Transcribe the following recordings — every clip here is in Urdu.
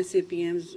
SAPMs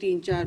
3-4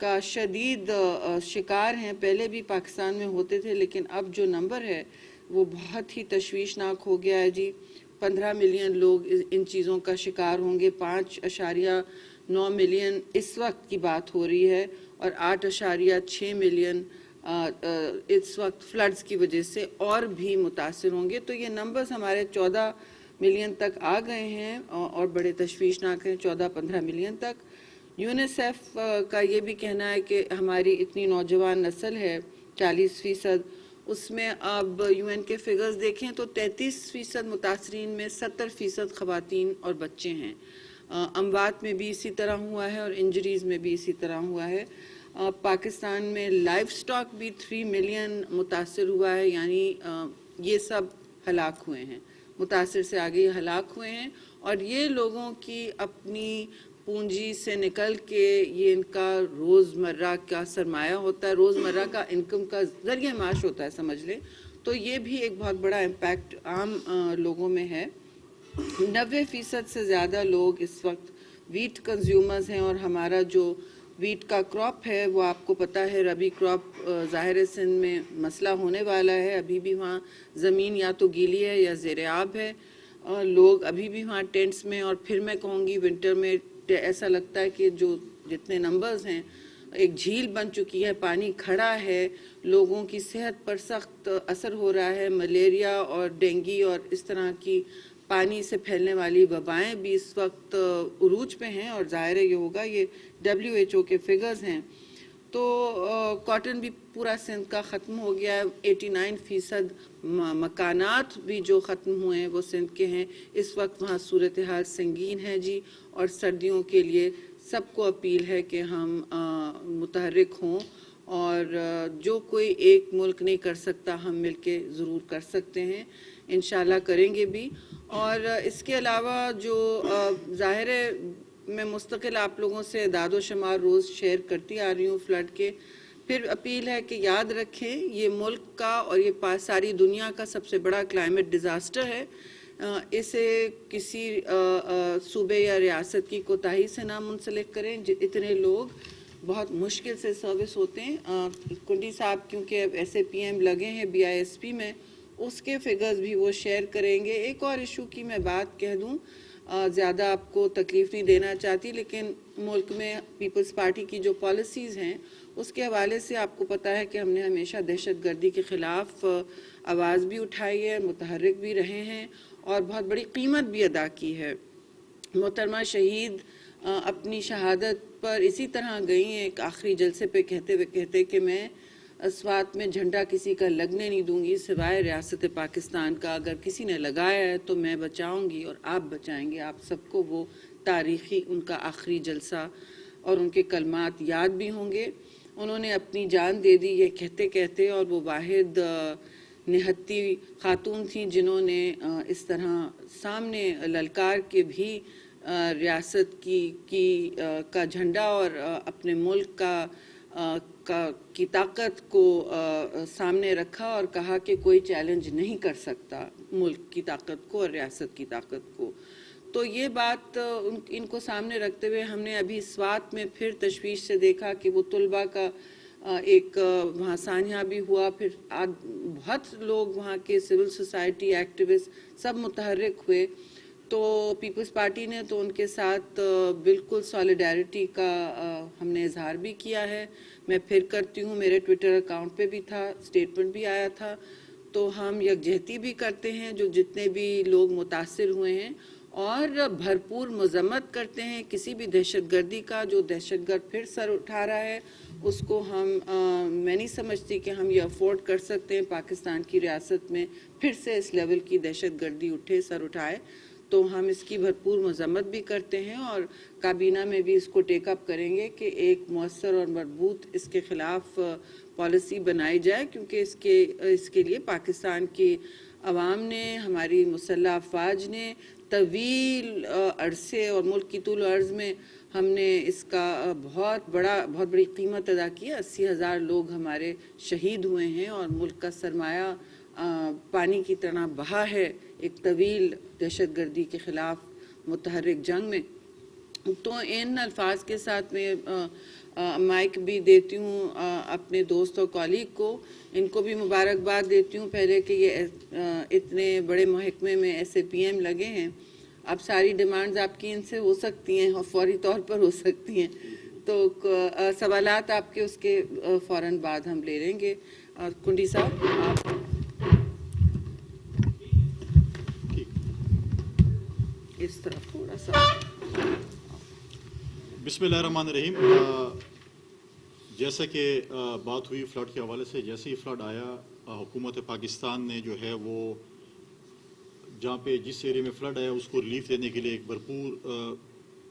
کا شدید شکار ہیں. پہلے بھی پاکستان میں ہوتے تھے لیکن اب جو نمبر ہے وہ بہت ہی تشویشناک ہو گیا ہے جی. 15 ملین لوگ ان چیزوں کا شکار ہوں گے. 5.9 ملین اس وقت کی بات ہو رہی ہے اور 8.6 ملین اس وقت فلڈز کی وجہ سے اور بھی متاثر ہوں گے. تو یہ نمبرز ہمارے 14 ملین تک آ گئے ہیں اور بڑے تشویشناک ہیں. 14-15 ملین تک. یونیسیف کا یہ بھی کہنا ہے کہ ہماری اتنی نوجوان نسل ہے 40%، اس میں اب یو این کے فگرز دیکھیں تو 33% متاثرین میں 70% خواتین اور بچے ہیں. اموات میں بھی اسی طرح ہوا ہے اور انجریز میں بھی اسی طرح ہوا ہے. پاکستان میں لائف سٹاک بھی 3 ملین متاثر ہوا ہے، یعنی یہ سب ہلاک ہوئے ہیں، متاثر سے آگے یہ ہلاک ہوئے ہیں. اور یہ لوگوں کی اپنی پونجی سے نکل کے یہ ان کا روزمرہ کا سرمایہ ہوتا ہے، روزمرہ کا انکم کا ذریعہ معاش ہوتا ہے سمجھ لیں. تو یہ بھی ایک بہت بڑا امپیکٹ عام لوگوں میں ہے. 90% سے زیادہ لوگ اس وقت ویٹ کنزیومرز ہیں اور ہمارا جو ویٹ کا کراپ ہے وہ آپ کو پتہ ہے ربی کراپ ظاہر سندھ میں مسئلہ ہونے والا ہے. ابھی بھی وہاں زمین یا تو گیلی ہے یا زیر آب ہے، اور لوگ ابھی بھی وہاں ٹینٹس میں، اور پھر میں کہوں گی ونٹر میں ایسا لگتا ہے کہ جو جتنے نمبرز ہیں ایک جھیل بن چکی ہے، پانی کھڑا ہے، لوگوں کی صحت پر سخت اثر ہو رہا ہے. ملیریا اور ڈینگی اور اس طرح کی پانی سے پھیلنے والی وبائیں بھی اس وقت عروج پہ ہیں، اور ظاہر یہ ہوگا یہ WHO کے فگرز ہیں. تو کاٹن بھی پورا سندھ کا ختم ہو گیا ہے. 89% مکانات بھی جو ختم ہوئے ہیں وہ سندھ کے ہیں. اس وقت وہاں صورتحال سنگین ہے جی، اور سردیوں کے لیے سب کو اپیل ہے کہ ہم متحرک ہوں، اور جو کوئی ایک ملک نہیں کر سکتا ہم مل کے ضرور کر سکتے ہیں، انشاءاللہ کریں گے بھی. اور اس کے علاوہ جو ظاہر ہے میں مستقل آپ لوگوں سے اعداد و شمار روز شیئر کرتی آ رہی ہوں فلڈ کے. پھر اپیل ہے کہ یاد رکھیں یہ ملک کا اور یہ ساری دنیا کا سب سے بڑا کلائمیٹ ڈیزاسٹر ہے. اسے کسی صوبے یا ریاست کی کوتاہی سے نہ منسلک کریں. اتنے لوگ بہت مشکل سے سروس ہوتے ہیں. کنڈی صاحب کیونکہ SAPM لگے ہیں BISP میں، اس کے فگرز بھی وہ شیئر کریں گے. ایک اور ایشو کی میں بات کہہ دوں، زیادہ آپ کو تکلیف نہیں دینا چاہتی، لیکن ملک میں پیپلز پارٹی کی جو پالیسیز ہیں اس کے حوالے سے آپ کو پتہ ہے کہ ہم نے ہمیشہ دہشت گردی کے خلاف آواز بھی اٹھائی ہے، متحرک بھی رہے ہیں اور بہت بڑی قیمت بھی ادا کی ہے. محترمہ شہید اپنی شہادت پر اسی طرح گئی ہیں ایک آخری جلسے پہ کہتے کہ میں اسوات میں جھنڈا کسی کا لگنے نہیں دوں گی سوائے ریاست پاکستان کا. اگر کسی نے لگایا ہے تو میں بچاؤں گی اور آپ بچائیں گے. آپ سب کو وہ تاریخی ان کا آخری جلسہ اور ان کے کلمات یاد بھی ہوں گے. انہوں نے اپنی جان دے دی یہ کہتے کہتے، اور وہ واحد نہتی خاتون تھیں جنہوں نے اس طرح سامنے للکار کے بھی ریاست کا جھنڈا اور اپنے ملک کی طاقت کو سامنے رکھا اور کہا کہ کوئی چیلنج نہیں کر سکتا ملک کی طاقت کو اور ریاست کی طاقت کو. تو یہ بات ان کو سامنے رکھتے ہوئے ہم نے ابھی سوات میں پھر تشویش سے دیکھا کہ وہ طلباء کا ایک وہاں سانحہ بھی ہوا. پھر بہت لوگ وہاں کے سول سوسائٹی ایکٹیوسٹ سب متحرک ہوئے. تو پیپلز پارٹی نے تو ان کے ساتھ بالکل سالیڈیرٹی کا ہم نے اظہار بھی کیا ہے. میں پھر کرتی ہوں، میرے ٹویٹر اکاؤنٹ پہ بھی تھا، اسٹیٹمنٹ بھی آیا تھا. تو ہم یکجہتی بھی کرتے ہیں جو جتنے بھی لوگ متاثر ہوئے ہیں، اور بھرپور مذمت کرتے ہیں کسی بھی دہشت گردی کا. جو دہشت گرد پھر سر اٹھا رہا ہے اس کو میں نہیں سمجھتی کہ ہم یہ افورڈ کر سکتے ہیں پاکستان کی ریاست میں پھر سے اس لیول کی دہشت گردی اٹھے، سر اٹھائے. تو ہم اس کی بھرپور مذمت بھی کرتے ہیں اور کابینہ میں بھی اس کو ٹیک اپ کریں گے کہ ایک مؤثر اور مربوط اس کے خلاف پالیسی بنائی جائے، کیونکہ اس کے لیے پاکستان کی عوام نے، ہماری مسلح افواج نے طویل عرصے اور ملک کی طول و عرض میں ہم نے اس کا بہت بڑی قیمت ادا کی ہے. 80,000 لوگ ہمارے شہید ہوئے ہیں اور ملک کا سرمایہ پانی کی طرح بہا ہے ایک طویل دہشت گردی کے خلاف متحرک جنگ میں. تو ان الفاظ کے ساتھ میں مائک بھی دیتی ہوں اپنے دوست اور کالیگ کو. ان کو بھی مبارکباد دیتی ہوں پہلے کہ یہ اتنے بڑے محکمے میں SAPM لگے ہیں. اب ساری ڈیمانڈز آپ کی ان سے ہو سکتی ہیں اور فوری طور پر ہو سکتی ہیں. تو سوالات آپ کے اس کے فوراً بعد ہم لے لیں گے. کنڈی صاحب آپ اس طرف تھوڑا سا. بسم اللہ الرحمن الرحیم. جیسا کہ بات ہوئی فلڈ کے حوالے سے، جیسے ہی فلڈ آیا حکومت پاکستان نے جو ہے وہ جہاں پہ جس ایریا میں فلڈ آیا اس کو ریلیف دینے کے لیے ایک بھرپور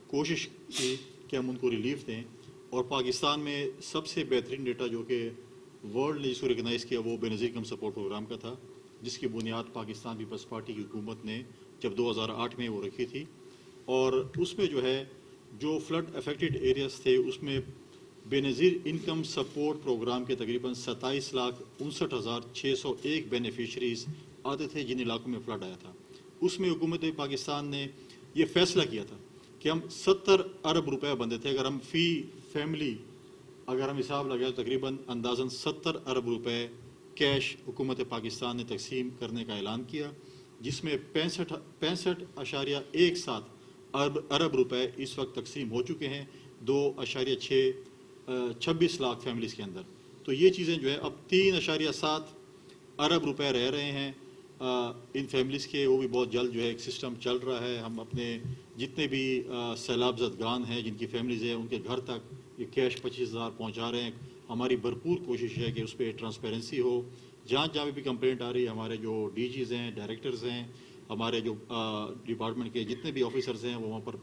کوشش کی کہ ہم ان کو ریلیف دیں. اور پاکستان میں سب سے بہترین ڈیٹا جو کہ ورلڈ نے جس کو ریکگنائز کیا وہ بے نظیر کم سپورٹ پروگرام کا تھا، جس کی بنیاد پاکستان پیپلز پارٹی کی حکومت نے جب 2008 میں وہ رکھی تھی. اور اس میں جو ہے جو فلڈ افیکٹڈ ایریاز تھے اس میں بے نظیر انکم سپورٹ پروگرام کے تقریباً 27,59,601 بینیفیشریز آتے تھے جن علاقوں میں فلڈ آیا تھا. اس میں حکومت پاکستان نے یہ فیصلہ کیا تھا کہ ہم 70 ارب روپے بندے تھے. اگر ہم فی فیملی اگر ہم حساب لگائیں تو تقریباً اندازاً 70 ارب روپے کیش حکومت پاکستان نے تقسیم کرنے کا اعلان کیا، جس میں 65.17 ارب روپے اس وقت تقسیم ہو چکے ہیں 2.26 لاکھ فیملیز کے اندر. تو یہ چیزیں جو ہے اب 3.7 ارب روپے رہ رہے ہیں ان فیملیز کے. وہ بھی بہت جلد جو ہے ایک سسٹم چل رہا ہے. ہم اپنے جتنے بھی سیلاب زدگان ہیں جن کی فیملیز ہیں ان کے گھر تک یہ کیش 25,000 پہنچا رہے ہیں. ہماری بھرپور کوشش ہے کہ اس پہ ٹرانسپیرنسی ہو. جہاں جہاں بھی کمپلینٹ آ رہی ہے ہمارے جو DGs ہیں، ڈائریکٹرز ہیں، ہمارے جو ڈپارٹمنٹ کے جتنے بھی آفیسرز ہیں وہ وہاں پر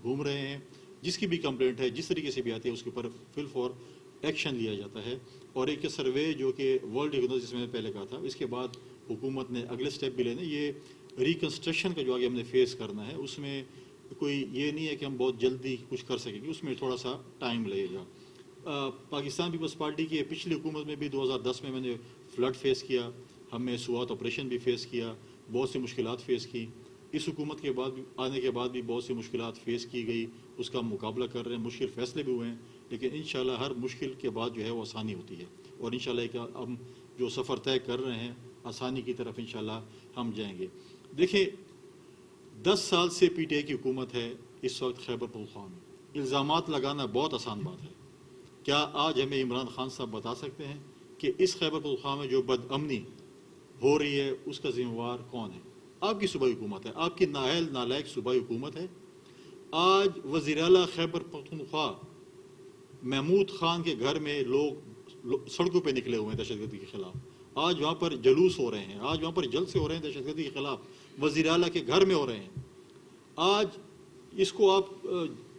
گھوم رہے ہیں. جس کی بھی کمپلینٹ ہے جس طریقے سے بھی آتی ہے اس کے اوپر فل فور ایکشن لیا جاتا ہے. اور ایک سروے جو کہ ورلڈ ریکگنائز جس میں نے پہلے کہا تھا، اس کے بعد حکومت نے اگلے سٹیپ بھی لینے. یہ ریکنسٹرکشن کا جو آگے ہم نے فیس کرنا ہے اس میں کوئی یہ نہیں ہے کہ ہم بہت جلدی کچھ کر سکیں گے، اس میں تھوڑا سا ٹائم لگے گا. پاکستان پیپلز پارٹی کی پچھلی حکومت میں بھی 2010 میں نے فلڈ فیس کیا، ہم نے سوات آپریشن بھی فیس کیا، بہت سی مشکلات فیس کی. اس حکومت کے بعد آنے کے بعد بھی بہت سی مشکلات فیس کی گئی، اس کا مقابلہ کر رہے ہیں. مشکل فیصلے بھی ہوئے ہیں لیکن انشاءاللہ ہر مشکل کے بعد جو ہے وہ آسانی ہوتی ہے. اور انشاءاللہ ایک ہم جو سفر طے کر رہے ہیں آسانی کی طرف انشاءاللہ ہم جائیں گے. دیکھیں 10 سال سے PTI کی حکومت ہے اس وقت خیبر پختونخوا میں. الزامات لگانا بہت آسان بات ہے. کیا آج ہمیں عمران خان صاحب بتا سکتے ہیں کہ اس خیبر پختونخوا میں جو بد امنی ہو رہی ہے اس کا ذمہ دار کون ہے؟ آپ کی صوبائی حکومت ہے، آپ کی نااہل نالائق صوبائی حکومت ہے. آج وزیر اعلیٰ خیبر پختونخوا محمود خان کے گھر میں لوگ سڑکوں پہ نکلے ہوئے ہیں دہشت گردی کے خلاف. آج وہاں پر جلوس ہو رہے ہیں، آج وہاں پر جلسے ہو رہے ہیں دہشت گردی کے خلاف، وزیر اعلیٰ کے گھر میں ہو رہے ہیں. آج اس کو آپ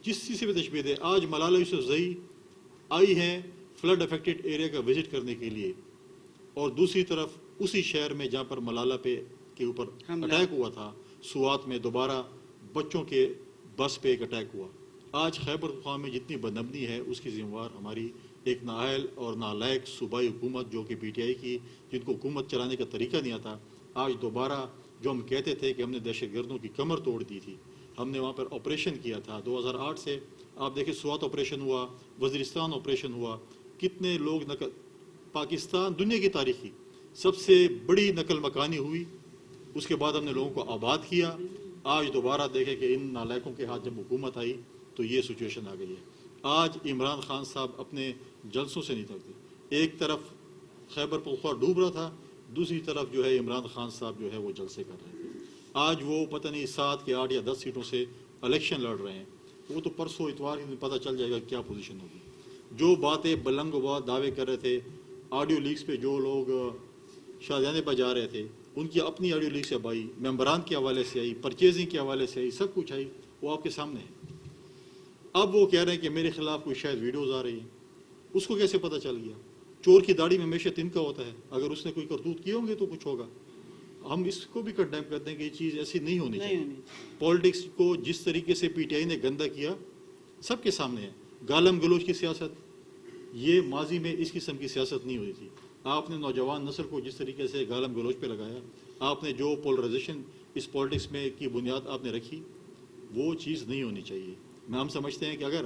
جس چیز سے بھی تشبیہ دیں، آج ملالہ یوسفزئی آئی ہیں فلڈ افیکٹڈ ایریا کا وزٹ کرنے کے لیے، اور دوسری طرف اسی شہر میں جہاں پر ملالہ کے اوپر اٹیک ہوا تھا سوات میں دوبارہ بچوں کے بس پہ ایک اٹیک ہوا. آج خیبر پختونخوا میں جتنی بدامنی ہے اس کی ذمہ دار ہماری ایک نااہل اور نالائق صوبائی حکومت جو کہ PTI کی، جن کو حکومت چلانے کا طریقہ نہیں آتا. آج دوبارہ جو ہم کہتے تھے کہ ہم نے دہشت گردوں کی کمر توڑ دی تھی، ہم نے وہاں پر آپریشن کیا تھا 2008 سے. آپ دیکھیں سوات آپریشن ہوا، وزیرستان آپریشن ہوا، کتنے لوگ پاکستان دنیا کی تاریخی سب سے بڑی نقل مکانی ہوئی. اس کے بعد ہم نے لوگوں کو آباد کیا. آج دوبارہ دیکھیں کہ ان نالائقوں کے ہاتھ جب حکومت آئی تو یہ سچویشن آ گئی ہے. آج عمران خان صاحب اپنے جلسوں سے نہیں تھکتے. ایک طرف خیبر پختونخوا ڈوب رہا تھا، دوسری طرف جو ہے عمران خان صاحب جو ہے وہ جلسے کر رہے تھے. آج وہ پتہ نہیں 7 کہ 8 یا 10 سیٹوں سے الیکشن لڑ رہے ہیں. وہ تو پرسوں اتوار کے دن پتہ چل جائے گا کیا پوزیشن ہوگی. جو باتیں بلند و بات دعوے کر رہے تھے، آڈیو لیکس پہ جو لوگ شادیانے پہ جا رہے تھے ان کی اپنی آڈیو لیکس اب آئی، ممبران کے حوالے سے آئی، پرچیزنگ کے حوالے سے آئی، سب کچھ آئی، وہ آپ کے سامنے ہے. اب وہ کہہ رہے ہیں کہ میرے خلاف کوئی شاید ویڈیوز آ رہی ہیں. اس کو کیسے پتہ چل گیا؟ چور کی داڑھی میں ہمیشہ تنکا ہوتا ہے، اگر اس نے کوئی کرتوت کیے ہوں گے تو کچھ ہوگا. ہم اس کو بھی کنڈیم کرتے ہیں کہ یہ چیز ایسی نہیں ہونی چاہیے. پالیٹکس کو جس طریقے سے PTI نے گندا کیا سب کے سامنے ہے. گالم گلوچ کی سیاست، یہ ماضی میں اس قسم کی سیاست نہیں ہوئی تھی. آپ نے نوجوان نسل کو جس طریقے سے گالم گلوچ پہ لگایا، آپ نے جو پولرائزیشن اس پالیٹکس میں کی بنیاد آپ نے رکھی، وہ چیز نہیں ہونی چاہیے. ہم سمجھتے ہیں کہ اگر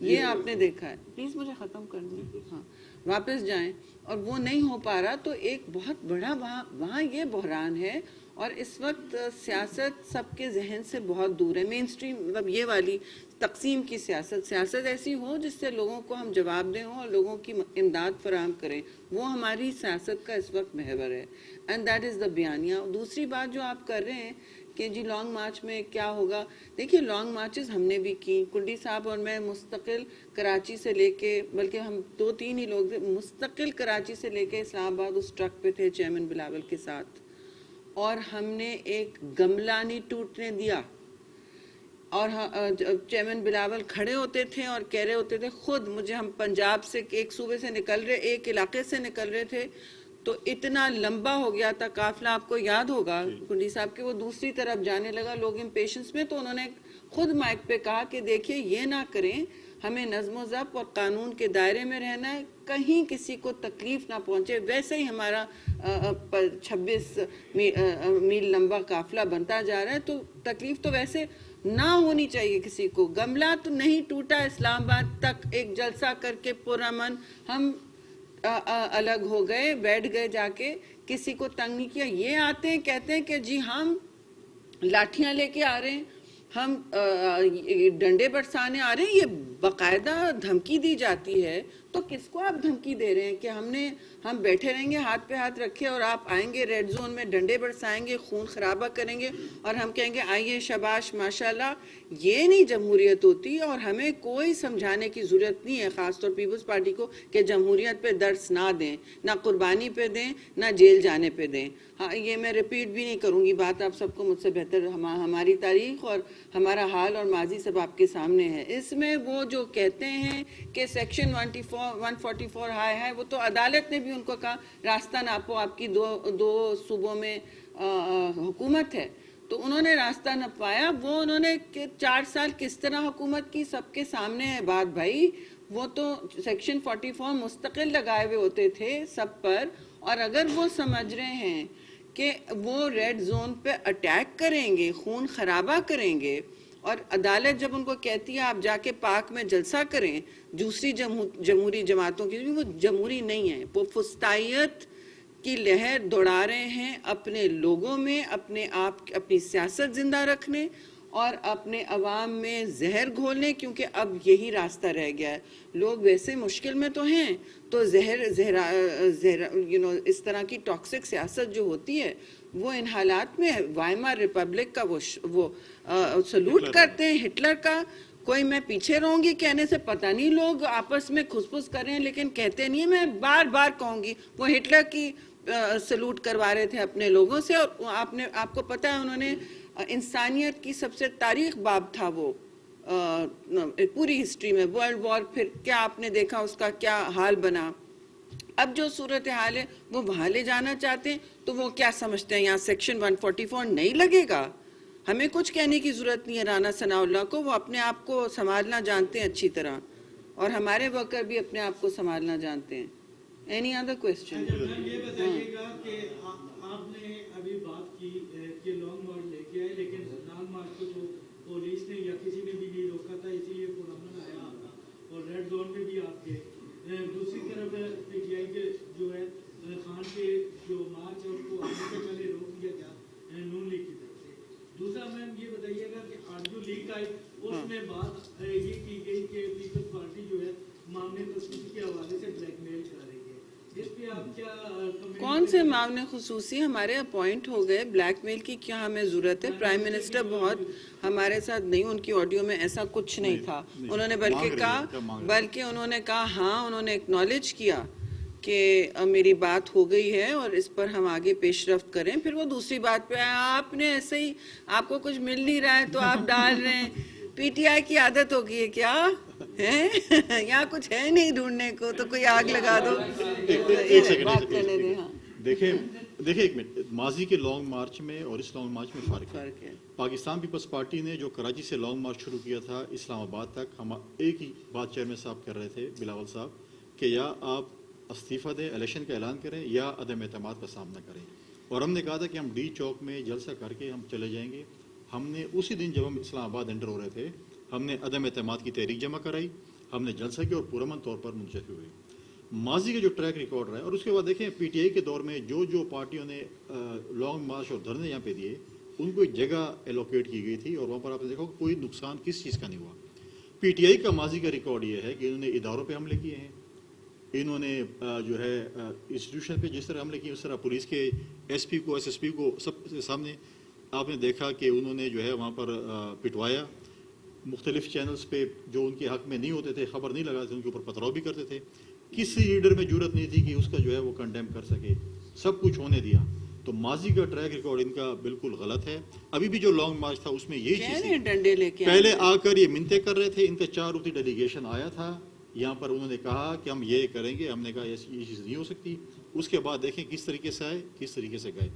یہ آپ نے دیکھا ہے. پلیز مجھے ختم کر دیں. ہاں واپس جائیں اور وہ نہیں ہو پا رہا تو ایک بہت بڑا وہاں یہ بحران ہے. اور اس وقت سیاست سب کے ذہن سے بہت دور ہے. مین سٹریم مطلب یہ والی تقسیم کی سیاست ایسی ہو جس سے لوگوں کو ہم جواب دیں اور لوگوں کی امداد فراہم کریں. وہ ہماری سیاست کا اس وقت محور ہے. اینڈ دیٹ از دا بیانیہ. دوسری بات جو آپ کر رہے ہیں کہ جی لانگ مارچ میں کیا ہوگا. دیکھیے لانگ مارچز ہم نے بھی کی. کنڈی صاحب اور میں مستقل کراچی سے لے کے بلکہ ہم 2-3 ہی لوگ تھے مستقل کراچی سے لے کے اسلام آباد اس ٹرک پہ تھے چیئرمین بلاول کے ساتھ. اور ہم نے ایک گملہ نہیں ٹوٹنے دیا. اور چیئرمین بلاول کھڑے ہوتے تھے اور کہہ رہے ہوتے تھے خود مجھے ہم پنجاب سے ایک صوبے سے نکل رہے ایک علاقے سے نکل رہے تھے تو اتنا لمبا ہو گیا تھا قافلہ. آپ کو یاد ہوگا کنڈی صاحب کہ وہ دوسری طرف جانے لگا لوگ امپیشنس میں. تو انہوں نے خود مائک پہ کہا کہ دیکھیے یہ نہ کریں, ہمیں نظم و ضبط اور قانون کے دائرے میں رہنا ہے, کہیں کسی کو تکلیف نہ پہنچے. ویسے ہی ہمارا 26 میل لمبا قافلہ بنتا جا رہا ہے تو تکلیف تو ویسے نہ ہونی چاہیے کسی کو. گملہ تو نہیں ٹوٹا. اسلام آباد تک ایک جلسہ کر کے پرامن ہم الگ ہو گئے, بیٹھ گئے جا کے, کسی کو تنگ نہیں کیا. یہ آتے ہیں کہتے ہیں کہ جی ہم لاٹھیاں لے کے آ رہے ہیں, ہم ڈنڈے برسانے آ رہے ہیں. یہ باقاعدہ دھمکی دی جاتی ہے. تو کس کو آپ دھمکی دے رہے ہیں کہ ہم بیٹھے رہیں گے ہاتھ پہ ہاتھ رکھے اور آپ آئیں گے ریڈ زون میں ڈنڈے برسائیں گے خون خرابہ کریں گے اور ہم کہیں گے آئیے شاباش ماشاءاللہ. یہ نہیں جمہوریت ہوتی. اور ہمیں کوئی سمجھانے کی ضرورت نہیں ہے خاص طور پیپلز پارٹی کو کہ جمہوریت پہ درس نہ دیں, نہ قربانی پہ دیں, نہ جیل جانے پہ دیں. ہاں یہ میں ریپیٹ بھی نہیں کروں گی بات, آپ سب کو مجھ سے بہتر ہماری تاریخ اور ہمارا حال اور ماضی سب آپ کے سامنے ہے. اس میں وہ جو کہتے ہیں کہ سیکشن 144 ہے وہ تو عدالت نے بھی ان کو کہا راستہ ناپو, آپ کی دو صوبوں میں حکومت ہے. تو انہوں نے راستہ نپایا. وہ انہوں نے 4 سال کس طرح حکومت کی سب کے سامنے ہے بات بھائی. وہ تو سیکشن 44 مستقل لگائے ہوئے ہوتے تھے سب پر. اور اگر وہ سمجھ رہے ہیں کہ وہ ریڈ زون پہ اٹیک کریں گے, خون خرابہ کریں گے, اور عدالت جب ان کو کہتی ہے آپ جا کے پاک میں جلسہ کریں دوسری جمہوری جماعتوں کی, وہ جمہوری نہیں ہے, وہ فسطائیت کی لہر دوڑا رہے ہیں اپنے لوگوں میں, اپنی سیاست زندہ رکھنے اور اپنے عوام میں زہر گھولنے. کیونکہ اب یہی راستہ رہ گیا ہے. لوگ ویسے مشکل میں تو ہیں تو زہر اس طرح کی ٹاکسک سیاست جو ہوتی ہے وہ ان حالات میں وائمار ریپبلک کا وہ سلوٹ کرتے ہیں, ہٹلر کا. کوئی میں پیچھے رہوں گی کہنے سے, پتہ نہیں لوگ آپس میں کھس کر رہے ہیں لیکن کہتے نہیں. میں بار بار کہوں گی وہ ہٹلر کی سلوٹ کروا رہے تھے اپنے لوگوں سے. اور آپ کو پتہ ہے انہوں نے انسانیت کی سب سے تاریخ باب تھا وہ پوری ہسٹری میں, ورلڈ وار. پھر کیا آپ نے دیکھا اس کا کیا حال بنا. اب جو صورتحال ہے وہ وہاں لے جانا چاہتے ہیں تو وہ کیا سمجھتے ہیں یہاں سیکشن 144 نہیں لگے گا. ہمیں کچھ کہنے کی ضرورت نہیں ہے رانا ثناء اللہ کو, وہ اپنے آپ کو سنبھالنا جانتے ہیں اچھی طرح, اور ہمارے ورکر بھی اپنے آپ کو سنبھالنا جانتے ہیں. Any other question? یہ بتائیے گا کہ آپ نے ابھی بات کی کہ لانگ مارچ لے کے آئے, لیکن لانگ مارچ کو تو پولیس نے یا کسی نے بھی نہیں روکا تھا, اسی لیے پرامن آیا آپ کا اور ریڈ زون میں بھی آپ کے. دوسری طرف پی آئی کے جو ہے خان کے جو مارچ ہے اس کو آنے سے پہلے روک دیا گیا نون لیگ کی طرف سے. دوسرا میم یہ بتائیے گا کہ آج جو لیگ آئی اس میں بات یہ کی گئی کہ پیپلز پارٹی جو ہے معاملے خصوصی کے حوالے سے بلیک میل کر رہی ہے. اس پہ آپ کیا کون سے معاملے خصوصی ہمارے اپوائنٹ ہو گئے؟ بلیک میل کی کیا ہمیں ضرورت ہے؟ پرائم منسٹر بہت ہمارے ساتھ نہیں, ان کی آڈیو میں ایسا کچھ نہیں تھا. انہوں نے بلکہ انہوں نے کہا ہاں, انہوں نے ایکنالج کیا کہ میری بات ہو گئی ہے اور اس پر ہم آگے پیش رفت کریں. پھر وہ دوسری بات پہ آپ نے ایسے ہی, آپ کو کچھ مل نہیں رہا ہے تو آپ ڈال رہے ہیں. پی ٹی آئی کی عادت ہوگی ہے کیا ہے؟ یہاں کچھ ہے نہیں ڈھونڈنے کو تو کوئی آگ لگا دو. بات کرنے دیں. ہاں دیکھیں ایک منٹ, ماضی کے لانگ مارچ میں اور اس لانگ مارچ میں فرق ہے. پاکستان پیپلز پارٹی نے جو کراچی سے لانگ مارچ شروع کیا تھا اسلام آباد تک, ہم ایک ہی بات چیئرمین صاحب کر رہے تھے بلاول صاحب کہ یا آپ استعفیٰ دیں, الیکشن کا اعلان کریں, یا عدم اعتماد کا سامنا کریں. اور ہم نے کہا تھا کہ ہم ڈی چوک میں جلسہ کر کے ہم چلے جائیں گے. ہم نے اسی دن جب ہم اسلام آباد انٹر ہو رہے تھے ہم نے عدم اعتماد کی تحریک جمع کرائی. ہم نے جلسہ کیا اور پرامن طور پر منتخب ہوئے. ماضی کا جو ٹریک ریکارڈ رہا ہے اور اس کے بعد دیکھیں پی ٹی آئی کے دور میں جو پارٹیوں نے لانگ مارچ اور دھرنے یہاں پہ دیے ان کو ایک جگہ ایلوکیٹ کی گئی تھی اور وہاں پر آپ نے دیکھا کوئی نقصان کس چیز کا نہیں ہوا. پی ٹی آئی کا ماضی کا ریکارڈ یہ ہے کہ انہوں نے اداروں پہ حملے کیے ہیں, انہوں نے جو ہے انسٹیٹیوشن پہ جس طرح حملے کیے اس طرح پولیس کے ایس پی کو ایس ایس پی کو سب کے سامنے آپ نے دیکھا کہ انہوں نے جو ہے وہاں پر پٹوایا. مختلف چینلز پہ جو ان کے حق میں نہیں ہوتے تھے, خبر نہیں لگاتے تھے, ان کے اوپر پتھراؤ بھی کرتے تھے. کسی لیڈر میں جرت نہیں تھی کہ اس کا جو ہے وہ کنڈیم کر سکے, سب کچھ ہونے دیا. تو ماضی کا ٹریک ریکارڈ ان کا بالکل غلط ہے. ابھی بھی جو لانگ مارچ تھا اس میں یہی چیز تھی, ڈنڈے لے کے پہلے آ کر یہ منتیں کر رہے تھے. ان کا 4 رکنی ڈیلیگیشن آیا تھا یہاں پر, انہوں نے کہا کہ ہم یہ کریں گے. ہم نے کہا یہ چیز نہیں ہو سکتی. اس کے بعد دیکھیں کس طریقے سے آئے, کس طریقے سے گئے.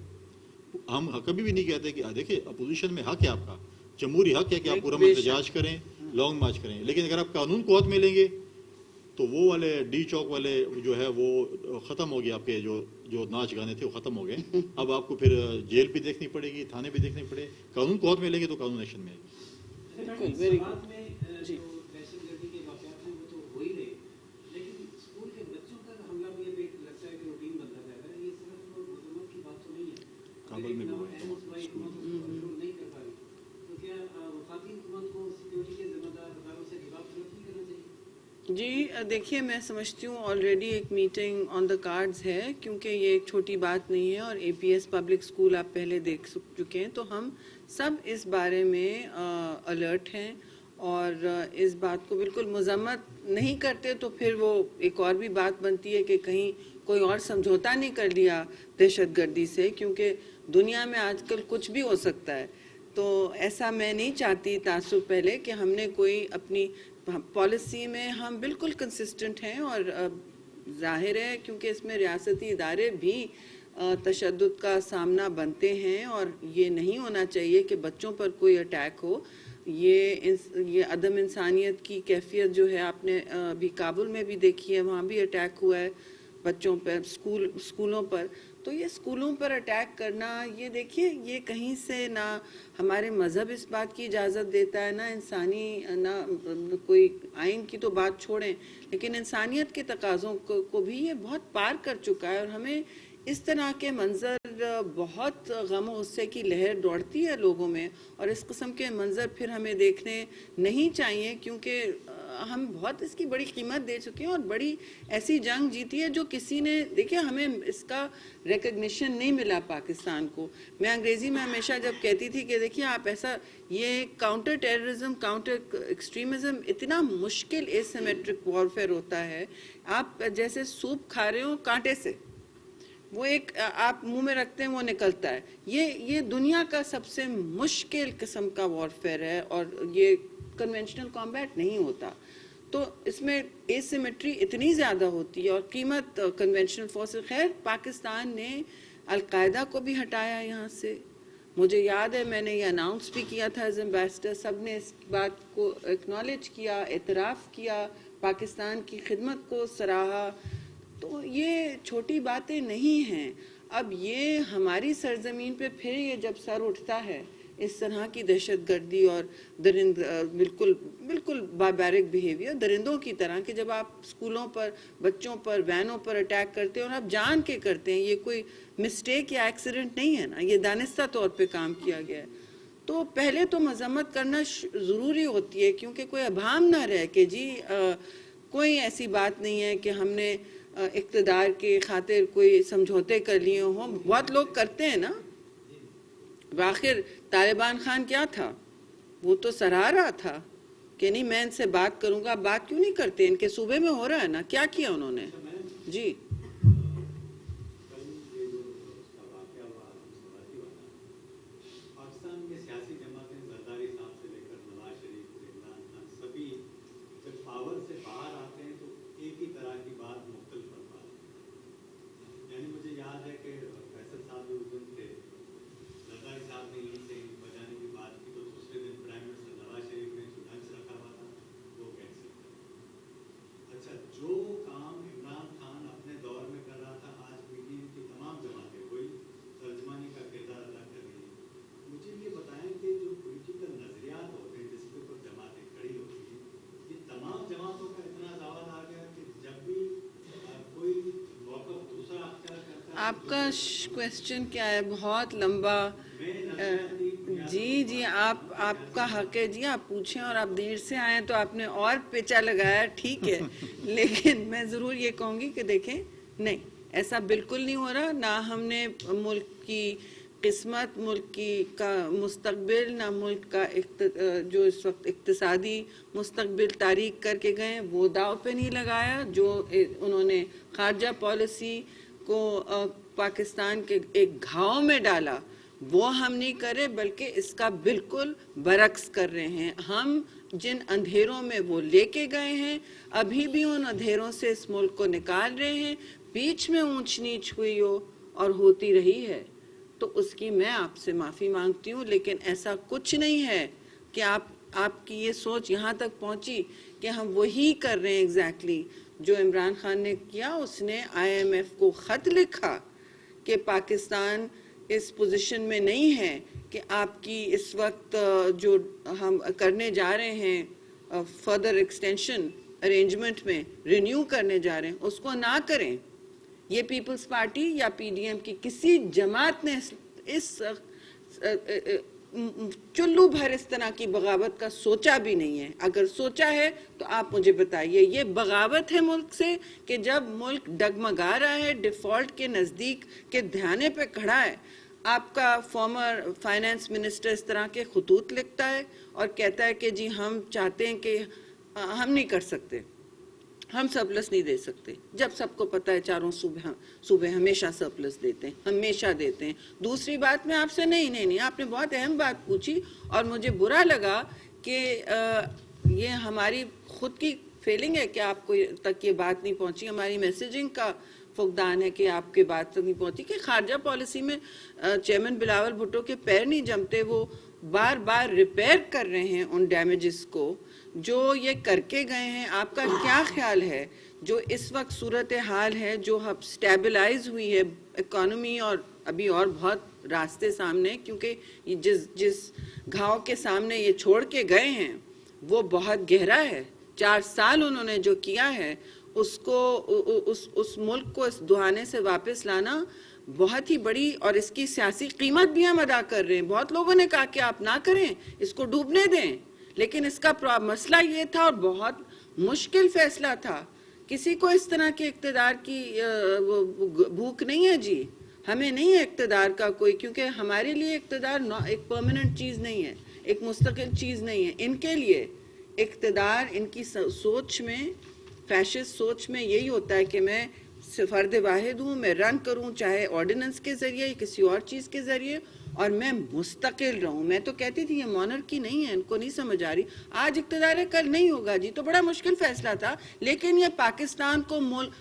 ہم کبھی بھی نہیں کہتے کہ دیکھیں اپوزیشن میں حق ہے آپ کا, جمہوری حق ہے کہ آپ پورا احتجاج کریں, لانگ مارچ کریں, لیکن اگر آپ قانون کو ہاتھ میں لیں گے تو وہ والے ڈی چوک والے جو ہے وہ ختم ہو گیا. آپ کے جو ناچ گانے تھے وہ ختم ہو گئے. اب آپ کو پھر جیل بھی دیکھنی پڑے گی, تھانے بھی دیکھنے پڑے. قانون کو ہاتھ میں لیں گے تو قانون ایکشن میں آئے گی. جو دہشت گردی کے واقعات ہیں وہ تو ہو ہی رہے, لیکن اسکول کے بچوں کا حملہ بھی اب ایک لگتا ہے کہ روٹین بنتا جا رہا ہے. یہ صرف حکومت کی بات تو نہیں ہے, کابل میں بھی ہوا ہے. نہیں کر پا رہی, تو کیا وفاقی حکومت کو سیکورٹی کے ذمہ دار اداروں سے جواب طلب نہیں کرنا چاہیے؟ جی دیکھیے, میں سمجھتی ہوں آلریڈی ایک میٹنگ آن دا کارڈز ہے, کیونکہ یہ ایک چھوٹی بات نہیں ہے. اور اے پی ایس پبلک اسکول آپ پہلے دیکھ چکے ہیں, تو ہم سب اس بارے میں الرٹ ہیں اور اس بات کو بالکل مذمت نہیں کرتے. تو پھر وہ ایک اور بھی بات بنتی ہے کہ کہیں کوئی اور سمجھوتا نہیں کر لیا دہشت گردی سے, کیونکہ دنیا میں آج کل کچھ بھی ہو سکتا ہے. تو ایسا میں نہیں چاہتی تعصب پہلے کہ ہم نے کوئی اپنی پالیسی میں ہم بالکل کنسسٹنٹ ہیں. اور ظاہر ہے کیونکہ اس میں ریاستی ادارے بھی تشدد کا سامنا بنتے ہیں, اور یہ نہیں ہونا چاہیے کہ بچوں پر کوئی اٹیک ہو. یہ عدم انسانیت کی کیفیت جو ہے آپ نے ابھی کابل میں بھی دیکھی ہے, وہاں بھی اٹیک ہوا ہے بچوں پر, اسکولوں پر. تو یہ اسکولوں پر اٹیک کرنا, یہ دیکھیے یہ کہیں سے نہ ہمارے مذہب اس بات کی اجازت دیتا ہے, نہ انسانی, نہ کوئی آئین کی تو بات چھوڑیں, لیکن انسانیت کے تقاضوں کو بھی یہ بہت پار کر چکا ہے. اور ہمیں اس طرح کے منظر, بہت غم و غصے کی لہر دوڑتی ہے لوگوں میں, اور اس قسم کے منظر پھر ہمیں دیکھنے نہیں چاہیے, کیونکہ ہم بہت اس کی بڑی قیمت دے چکے ہیں اور بڑی ایسی جنگ جیتی ہے جو کسی نے, دیکھیں ہمیں اس کا ریکگنیشن نہیں ملا پاکستان کو. میں انگریزی میں ہمیشہ جب کہتی تھی کہ دیکھیے آپ ایسا, یہ کاؤنٹر ٹیررزم, کاؤنٹر ایکسٹریمزم اتنا مشکل ایسیمیٹرک وارفیئر ہوتا ہے. آپ جیسے سوپ کھا رہے ہو کانٹے سے, وہ ایک آپ منہ میں رکھتے ہیں وہ نکلتا ہے. یہ دنیا کا سب سے مشکل قسم کا وارفیئر ہے, اور یہ کنونشنل کامبیٹ نہیں ہوتا. تو اس میں ایسیمیٹری اتنی زیادہ ہوتی ہے, اور قیمت کنونشنل فورسز. خیر پاکستان نے القاعدہ کو بھی ہٹایا یہاں سے. مجھے یاد ہے میں نے یہ اناؤنس بھی کیا تھا ایز ایمبیسڈر, سب نے اس بات کو ایکنالج کیا, اعتراف کیا, پاکستان کی خدمت کو سراہا. تو یہ چھوٹی باتیں نہیں ہیں. اب یہ ہماری سرزمین پہ پھر یہ جب سر اٹھتا ہے اس طرح کی دہشت گردی اور بالکل باربیرک بیہیویئر درندوں کی طرح, کہ جب آپ اسکولوں پر, بچوں پر, وینوں پر اٹیک کرتے ہیں اور آپ جان کے کرتے ہیں, یہ کوئی مسٹیک یا ایکسیڈنٹ نہیں ہے نا, یہ دانستہ طور پہ کام کیا گیا ہے. تو پہلے تو مذمت کرنا ضروری ہوتی ہے, کیونکہ کوئی ابہام نہ رہے کہ جی کوئی ایسی بات نہیں ہے کہ ہم نے اقتدار کی خاطر کوئی سمجھوتے کر لیے ہوں. بہت لوگ کرتے ہیں نا. آخر طالبان خان کیا تھا, وہ تو سراہ رہا تھا کہ نہیں میں ان سے بات کروں گا. بات کیوں نہیں کرتے, ان کے صوبے میں ہو رہا ہے نا, کیا کیا انہوں نے. جی پاکستان کے سیاسی جماعتیں زرداری صاحب سے لے کر نواز شریف, عمران خان, سبھی جب پاور سے باہر آتے ہیں تو ایک ہی طرح کی بات مختلف الفاظ میں. یعنی مجھے یاد ہے کہ فیصل صاحب جو اس دن تھے, زرداری صاحب نے یہیں سے بجانے کی بات کی, تو دوسرے دن پرائم منسٹر نواز شریف نے جو ڈھنگ سے رکھا ہوا تھا وہ کیسے. اچھا, جو کام عمران خان اپنے آپ کا کویسچن کیا ہے؟ بہت لمبا. جی آپ کا حق ہے جی، آپ پوچھیں، اور آپ دیر سے آئے تو آپ نے اور پیچا لگایا، ٹھیک ہے. لیکن میں ضرور یہ کہوں گی کہ دیکھیں، نہیں ایسا بالکل نہیں ہو رہا. نہ ہم نے ملک کی قسمت، ملک کا مستقبل، نہ ملک کا جو اس وقت اقتصادی مستقبل تاریخ کر کے گئے وہ داؤ پہ نہیں لگایا. جو انہوں نے خارجہ پالیسی کو پاکستان کے ایک گھاؤ میں ڈالا وہ ہم نہیں کرے، بلکہ اس کا بالکل برعکس کر رہے ہیں. ہم جن اندھیروں میں وہ لے کے گئے ہیں ابھی بھی ان اندھیروں سے اس ملک کو نکال رہے ہیں. بیچ میں اونچ نیچ ہوئی ہو اور ہوتی رہی ہے تو اس کی میں آپ سے معافی مانگتی ہوں، لیکن ایسا کچھ نہیں ہے کہ آپ کی یہ سوچ یہاں تک پہنچی کہ ہم وہی کر رہے ہیں ایگزیکٹلی جو عمران خان نے کیا. اس نے IMF کو خط لکھا کہ پاکستان اس پوزیشن میں نہیں ہے کہ آپ کی اس وقت جو ہم کرنے جا رہے ہیں فردر ایکسٹینشن ارینجمنٹ میں رینیو کرنے جا رہے ہیں اس کو نہ کریں. یہ پیپلز پارٹی یا PDM کی کسی جماعت نے اس چلو بھر اس طرح کی بغاوت کا سوچا بھی نہیں ہے. اگر سوچا ہے تو آپ مجھے بتائیے. یہ بغاوت ہے ملک سے کہ جب ملک ڈگمگا رہا ہے، ڈیفالٹ کے نزدیک کے دھیانے پہ کھڑا ہے، آپ کا فارمر فائنانس منسٹر اس طرح کے خطوط لکھتا ہے اور کہتا ہے کہ جی ہم چاہتے ہیں کہ ہم نہیں کر سکتے، ہم سرپلس نہیں دے سکتے، جب سب کو پتہ ہے چاروں صوبے ہمیشہ سرپلس دیتے ہیں، ہمیشہ دیتے ہیں. دوسری بات میں آپ سے نہیں آپ نے بہت اہم بات پوچھی اور مجھے برا لگا کہ یہ ہماری خود کی فیلنگ ہے کہ آپ کو تک یہ بات نہیں پہنچی. ہماری میسیجنگ کا فقدان ہے کہ آپ کے بات تک نہیں پہنچی کہ خارجہ پالیسی میں چیئرمین بلاول بھٹو کے پیر نہیں جمتے. وہ بار بار ریپیئر کر رہے ہیں ان ڈیمیجز کو جو یہ کر کے گئے ہیں. آپ کا کیا خیال ہے جو اس وقت صورتحال ہے، جو اب سٹیبلائز ہوئی ہے اکانومی، اور ابھی اور بہت راستے سامنے، کیونکہ جس گھاؤ کے سامنے یہ چھوڑ کے گئے ہیں وہ بہت گہرا ہے. 4 سال انہوں نے جو کیا ہے اس کو اس ملک کو اس دہانے سے واپس لانا بہت ہی بڑی، اور اس کی سیاسی قیمت بھی ہم ادا کر رہے ہیں. بہت لوگوں نے کہا کہ آپ نہ کریں، اس کو ڈوبنے دیں، لیکن اس کا مسئلہ یہ تھا اور بہت مشکل فیصلہ تھا. کسی کو اس طرح کے اقتدار کی بھوک نہیں ہے جی، ہمیں نہیں ہے اقتدار کا کوئی، کیونکہ ہمارے لیے اقتدار ایک پرماننٹ چیز نہیں ہے، ایک مستقل چیز نہیں ہے. ان کے لیے اقتدار، ان کی سوچ میں، فیشسٹ سوچ میں یہی ہوتا ہے کہ میں فرد واحد ہوں، میں رن کروں چاہے آرڈیننس کے ذریعے یا کسی اور چیز کے ذریعے، اور میں مستقل رہوں. میں تو کہتی تھی یہ مونرکی نہیں ہے، ان کو نہیں سمجھ آ رہی. آج اقتدار ہے کل نہیں ہوگا جی، تو بڑا مشکل فیصلہ تھا، لیکن یہ پاکستان کو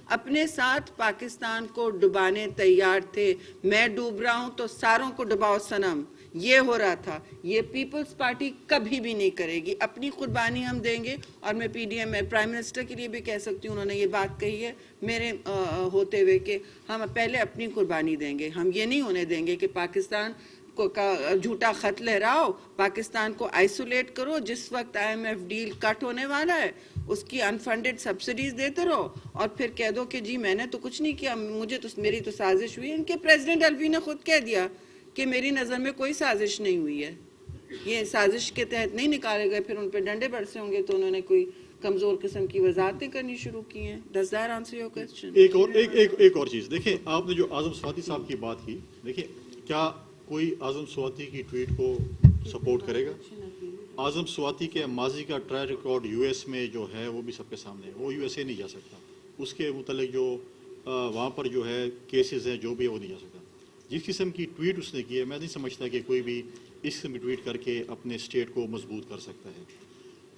اپنے ساتھ پاکستان کو ڈبانے تیار تھے. میں ڈوب رہا ہوں تو ساروں کو ڈباؤ صنم، یہ ہو رہا تھا. یہ پیپلز پارٹی کبھی بھی نہیں کرے گی. اپنی قربانی ہم دیں گے، اور میں PDM میں پرائم منسٹر کے لیے بھی کہہ سکتی ہوں، انہوں نے یہ بات کہی ہے میرے ہوتے ہوئے کہ ہم پہلے اپنی قربانی دیں گے. ہم یہ نہیں ہونے دیں گے کہ پاکستان کا جھوٹا خط لہراؤ، پاکستان کو آئسولیٹ کرو. جس وقت IMF ڈیل کٹ ہونے والا ہے اس کی انفنڈڈ سبسڈیز دیتے رہو اور پھر کہہ دو کہ جی میں نے تو کچھ نہیں کیا، میری تو سازش ہوئی. ان کے پریزیڈنٹ الوی نے خود کہہ دیا کہ میری نظر میں کوئی سازش نہیں ہوئی ہے، یہ سازش کے تحت نہیں نکالے گئے. پھر ان پہ ڈنڈے برسے ہوں گے تو انہوں نے کوئی کمزور قسم کی وضاحتیں کرنی شروع کی ہیں. Does that answer your question? ایک اور چیز دیکھیں، آپ نے جو اعظم سواتی صاحب کی بات کی، دیکھیں کیا کوئی اعظم سواتی کی ٹویٹ کو سپورٹ کرے گا؟ اعظم سواتی کے ماضی کا ٹریک ریکارڈ US میں جو ہے وہ بھی سب کے سامنے ہے. وہ USA نہیں جا سکتا، اس کے متعلق جو وہاں پر جو ہے کیسز ہیں جو بھی ہے وہ نہیں جا سکتا. جس قسم کی ٹویٹ اس نے کی ہے، میں نہیں سمجھتا کہ کوئی بھی اس قسم کی ٹویٹ کر کے اپنے اسٹیٹ کو مضبوط کر سکتا ہے.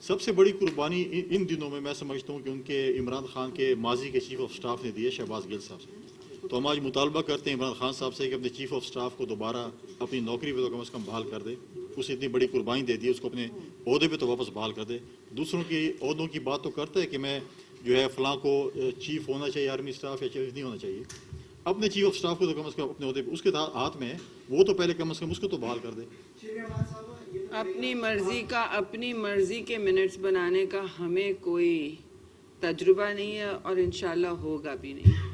سب سے بڑی قربانی ان دنوں میں سمجھتا ہوں کہ ان کے عمران خان کے ماضی کے چیف آف سٹاف نے دی ہے، شہباز گل صاحب سے. تو ہم آج مطالبہ کرتے ہیں عمران خان صاحب سے کہ اپنے چیف آف سٹاف کو دوبارہ اپنی نوکری پہ تو کم از کم بحال کر دے. اسے اتنی بڑی قربانی دے دی، اس کو اپنے عہدے پہ تو واپس بحال کر دے. دوسروں کی عہدوں کی بات تو کرتا ہے کہ میں جو ہے فلاں کو چیف ہونا چاہیے آرمی اسٹاف یا چیف نہیں ہونا چاہیے. اپنے چیف آف سٹاف کو تو کم از کم اپنے عہدے پہ اس کے ہاتھ میں ہے، وہ تو پہلے کم از کم اس کو تو بحال کر دے. اپنی مرضی کے منٹس بنانے کا ہمیں کوئی تجربہ نہیں ہے اور انشاءاللہ ہوگا بھی نہیں.